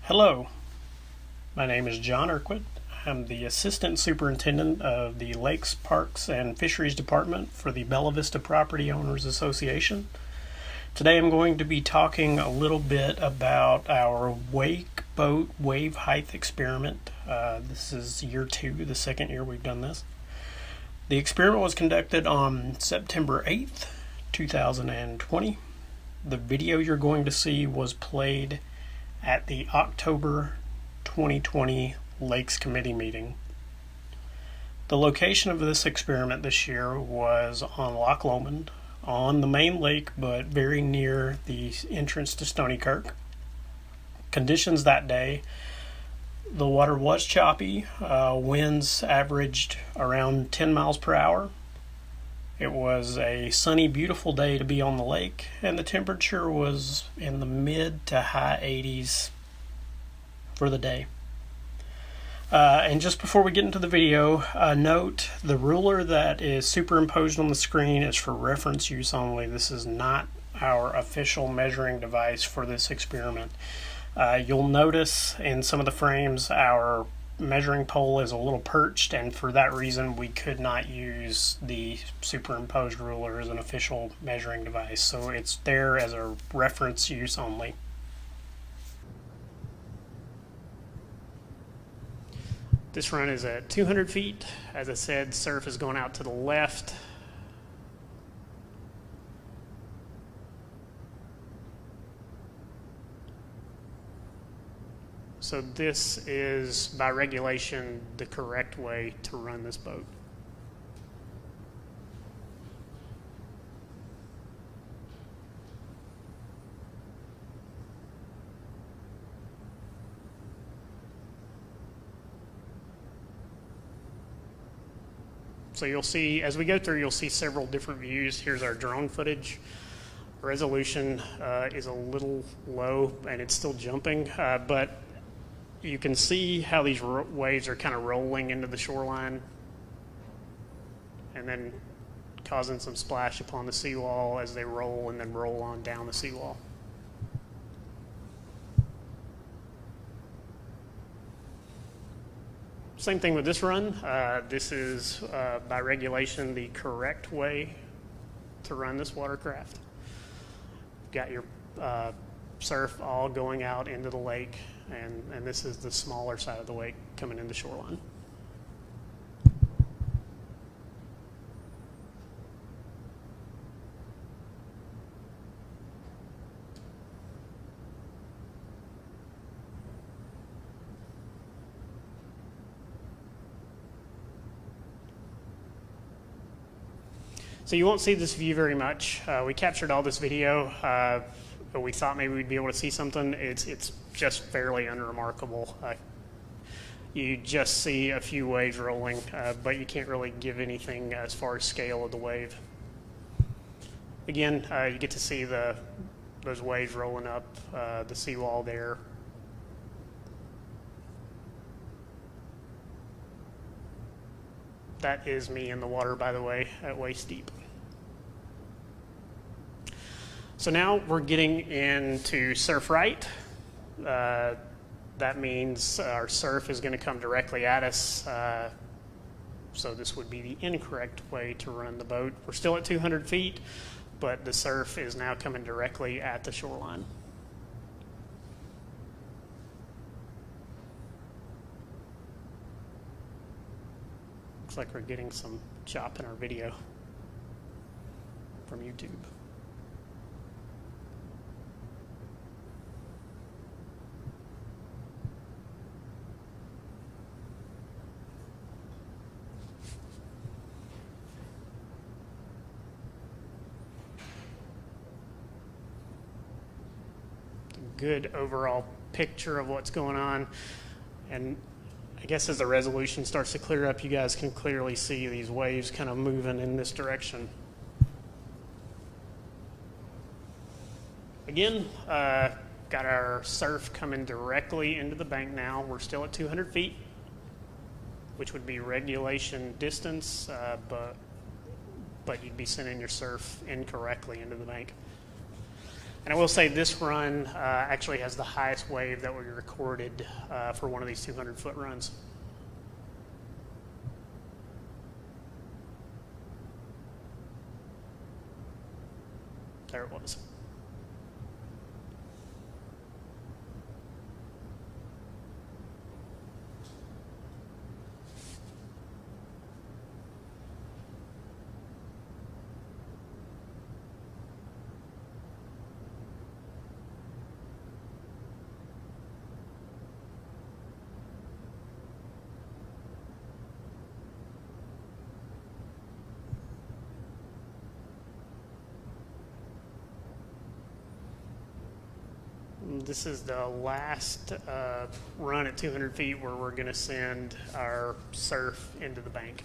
Hello, my name is John Urquhart. I'm the Assistant Superintendent of the Lakes, Parks, and Fisheries Department for the Bella Vista Property Owners Association. Today I'm going to be talking a little bit about our wake boat wave height experiment. This is year 2, the second year we've done this. The experiment was conducted on September 8th, 2020. The video you're going to see was played at the October 2020 Lakes Committee meeting. The location of this experiment this year was on Loch Lomond, on the main lake, but very near the entrance to Stoneykirk. Conditions that day: the water was choppy, winds averaged around 10 miles per hour. It was a sunny, beautiful day to be on the lake, and the temperature was in the mid to high 80s for the day. And just before we get into the video, note the ruler that is superimposed on the screen is for reference use only. This is not our official measuring device for this experiment. You'll notice in some of the frames our measuring pole is a little perched, and for that reason we could not use the superimposed ruler as an official measuring device, so it's there as a reference use only. This run is at 200 feet. As I said, surf is going out to the left. So this is, by regulation, the correct way to run this boat. So you'll see, as we go through, you'll see several different views. Here's our drone footage. Resolution is a little low and it's still jumping, but you can see how these waves are kind of rolling into the shoreline and then causing some splash upon the seawall as they roll and then roll on down the seawall. Same thing with this run. This is, by regulation, the correct way to run this watercraft. You've got your surf all going out into the lake, and this is the smaller side of the lake coming into shoreline. So you won't see this view very much. We captured all this video, but we thought maybe we'd be able to see something. It's just fairly unremarkable. You just see a few waves rolling, but you can't really give anything as far as scale of the wave. Again, you get to see those waves rolling up the seawall there. That is me in the water, by the way, at waist deep. So now we're getting into surf right. That means our surf is going to come directly at us. So this would be the incorrect way to run the boat. We're still at 200 feet, but the surf is now coming directly at the shoreline. Looks like we're getting some chop in our video from YouTube. Good overall picture of what's going on, and I guess as the resolution starts to clear up, you guys can clearly see these waves kind of moving in this direction. Again, got our surf coming directly into the bank now. We're still at 200 feet, which would be regulation distance, but you'd be sending your surf incorrectly into the bank. And I will say this run actually has the highest wave that we recorded for one of these 200-foot runs. There it was. This is the last run at 200 feet where we're going to send our surf into the bank.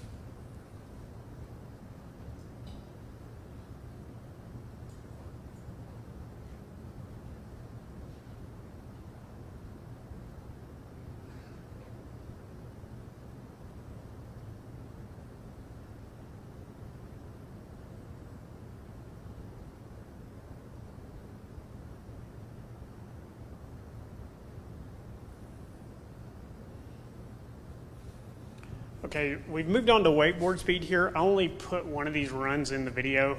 Okay, we've moved on to wakeboard speed here. I only put one of these runs in the video.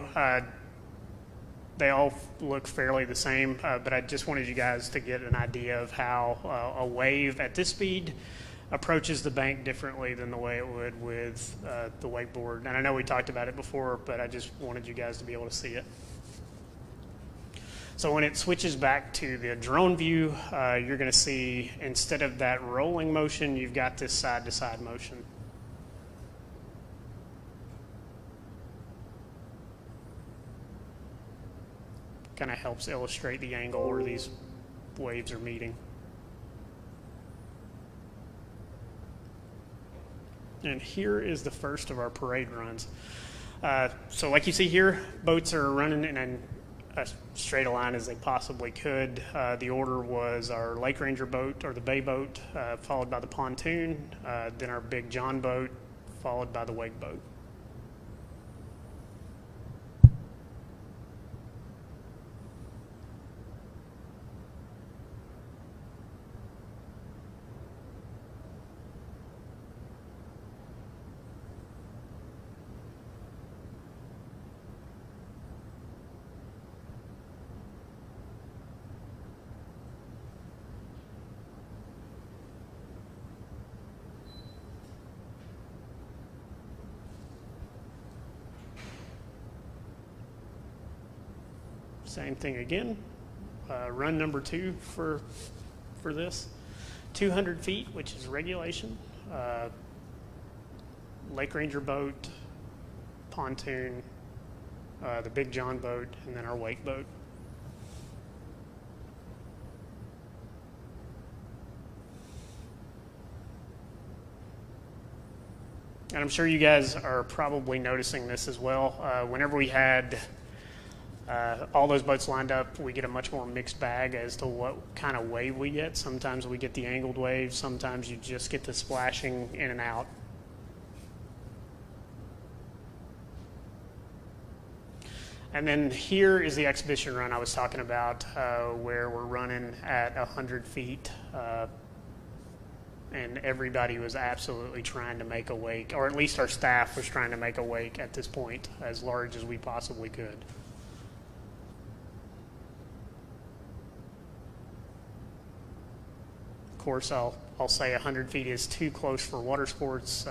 They all look fairly the same, but I just wanted you guys to get an idea of how a wave at this speed approaches the bank differently than the way it would with the wakeboard. And I know we talked about it before, but I just wanted you guys to be able to see it. So when it switches back to the drone view, you're going to see, instead of that rolling motion, you've got this side-to-side motion. Kind of helps illustrate the angle where these waves are meeting. And here is the first of our parade runs. So like you see here, boats are running in as straight a line as they possibly could. The order was our Lake Ranger boat, or the bay boat, followed by the pontoon, then our Big John boat, followed by the wake boat. Same thing again. Run number 2 for this. 200 feet, which is regulation. Lake Ranger boat, pontoon, the Big John boat, and then our wake boat. And I'm sure you guys are probably noticing this as well. Whenever we had all those boats lined up, we get a much more mixed bag as to what kind of wave we get. Sometimes we get the angled wave, sometimes you just get the splashing in and out. And then here is the exhibition run I was talking about, where we're running at 100 feet, and everybody was absolutely trying to make a wake, or at least our staff was trying to make a wake at this point, as large as we possibly could. Of course, I'll say 100 feet is too close for water sports,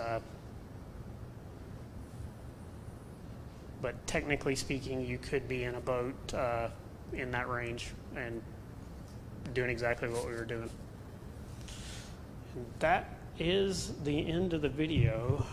but technically speaking, you could be in a boat in that range and doing exactly what we were doing. And that is the end of the video.